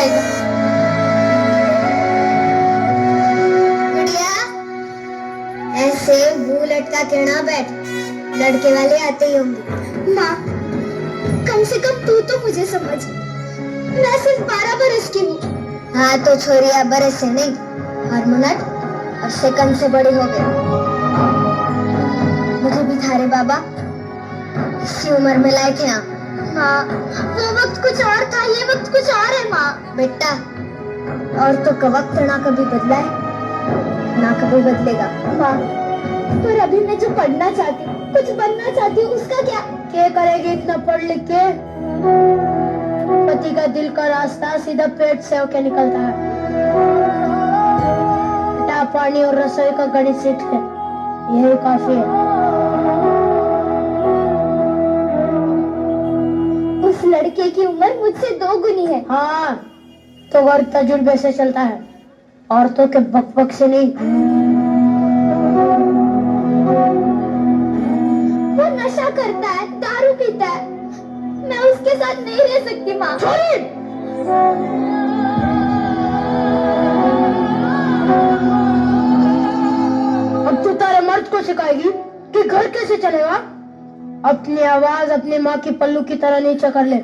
जाएगा। गुड़िया, ऐसे मुंह लटका के ना बैठ, लड़के वाले आते ही होंगे। माँ, कम से कम तू तो मुझे समझ। मैं सिर्फ 12 बरस की हूँ। हाँ तो छोरिया बरस से नहीं, हर मिनट और सेकंड से बड़ी हो गई। मुझे भी थारे बाबा इसी उम्र में लाए थे यहाँ। माँ, वो वक्त कुछ और था, ये वक्त कुछ और है माँ। बेटा, और तो का वक्त ना कभी बदला है ना कभी बदलेगा। माँ, पर अभी मैं जो पढ़ना चाहती हूँ, कुछ बनना चाहती हूँ, उसका क्या करेगी इतना पढ़ लिख के? पति का दिल का रास्ता सीधा पेट से होके निकलता है। बेटा, पानी और रसोई का गणित सीख ले, यही काफी है। उस लड़के की उम्र मुझसे 2 गुनी है। हाँ, तो गौर तजुर्बे से चलता है, औरतों के बकबक से नहीं। वो नशा करता है, दारू पीता है, मैं उसके साथ नहीं रह सकती माँ। अब तू तारे मर्द को सिखाएगी कि घर कैसे चलेगा? अपनी आवाज अपनी माँ की पल्लू की तरह नीचे कर ले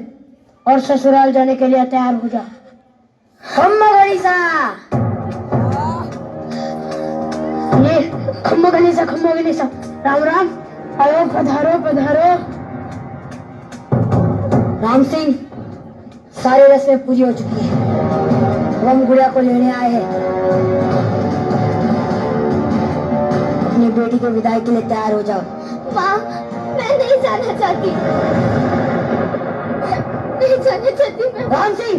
और ससुराल जाने के लिए तैयार हो जा। खम्मो गणिसा, ये खम्मो गणिसा, राम राम। आओ, पधारो पधारो। राम सिंह, सारी रस्में पूरी हो चुकी है, हम गुड़िया को लेने आए हैं। अपनी बेटी की विदाई के लिए तैयार हो जाओ। माँ, मैं नहीं जाना चाहती, नहीं जाना चाहती मैं। राम सिंह,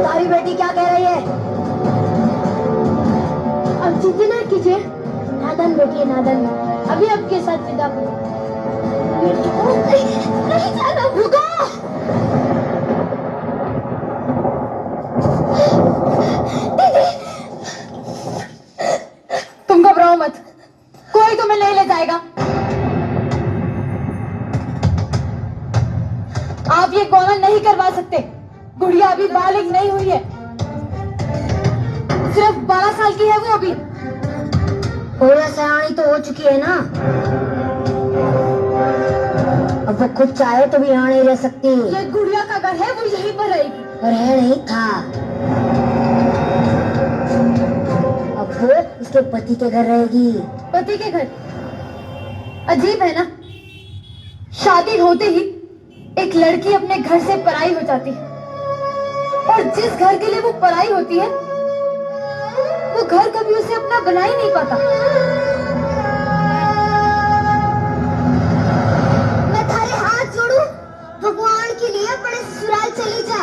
तारी बेटी क्या कह रही है? अब चिंता न कीजिए, नादन बेटी है, नादन। अभी आपके साथ विदा करो। नहीं जाना। रुको। दीदी, तुम घबराओ मत, कोई तुम्हें नहीं ले जाएगा। आप ये कॉल नहीं करवा सकते, गुड़िया अभी बालिग नहीं हुई है, सिर्फ 12 साल की है वो अभी। थोड़ा सयानी तो हो चुकी है ना, अब वो खुद चाहे तो भी यहाँ नहीं रह सकती। ये गुड़िया का घर है, वो यहीं पर रहेगी। पर है नहीं था, अब वो उसके पति के घर रहेगी। पति के घर? अजीब है ना, शादी होते ही एक लड़की अपने घर से पराई हो जाती है, और जिस घर के लिए वो पराई होती है वो घर कभी उसे अपना बना ही नहीं पाता। मैं थारे हाथ जोड़ू, भगवान के लिए बड़े ससुराल चली जा।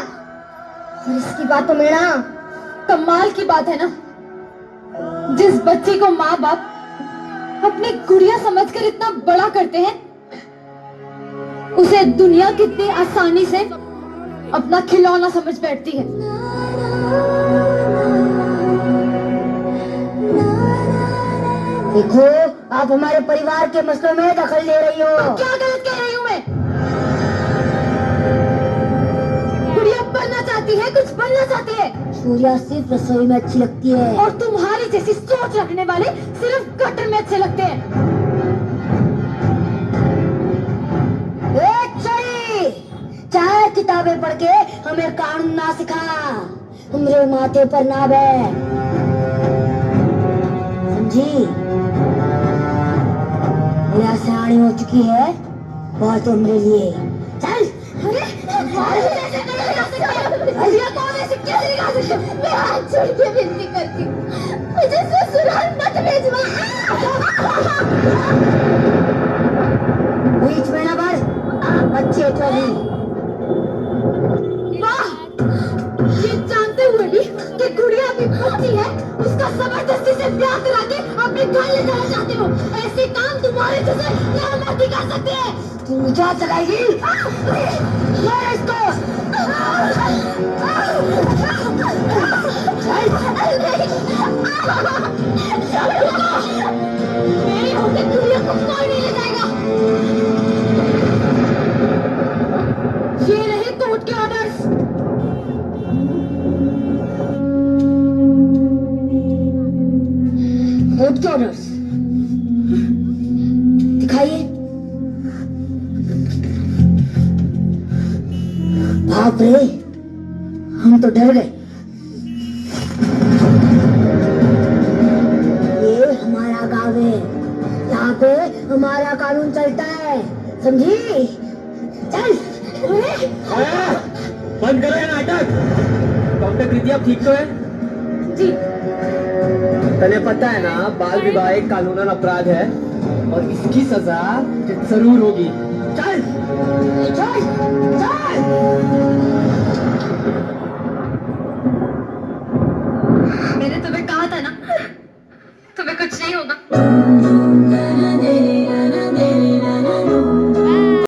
और इसकी बात तो मेरा कमाल की बात है ना, जिस बच्चे को माँ बाप अपनी गुड़िया समझकर इतना बड़ा करते हैं, उसे दुनिया कितनी आसानी से अपना खिलौना समझ बैठती है। देखो, आप हमारे परिवार के मसलों में दखल ले रही हो। तो क्या गलत कह रही हूँ मैं? गुड़िया बनना चाहती है, कुछ बनना चाहती है। सूर्या सिर्फ रसोई में अच्छी लगती है, और तुम्हारी जैसी सोच रखने वाले सिर्फ गटर में अच्छे लगते हैं। चाहे किताबें पढ़ के हमें कानून ना सिखा, हमरे माथे पर ना बैठ, समझी? मेरा सयानी हो चुकी है, बहुत उम्र लिए। चल। मैं हाथ जोड़ के विनती करती हूँ, मुझे ससुराल मत भेजवा। बीच में ना भर, बच्चे तो भी। ये जानते हुए भी कि गुड़िया अभी बच्ची है, उसका जबरदस्ती से ब्याह करा के अपने घर ले जाना चाहते हो। ऐसे काम तुम्हारे जैसे लामर्दी कर सकते हैं। तू जा सकेगी? मार इसको। मेरे होते गुड़िया को कोई नहीं ले जाएगा। ये रहे कोर्ट के ऑर्डर्स। बाप रे, हम तो डर गए। ये हमारा गांव है, यहाँ पे हमारा कानून चलता है, समझी? चल। बंद करो ये नाटक। डॉक्टर कृति आप ठीक तो है? जी। तने पता है ना, बाल विवाह एक कानूनन अपराध है और इसकी सजा जरूर होगी। चल चल चल। मैंने तुम्हें कहा था ना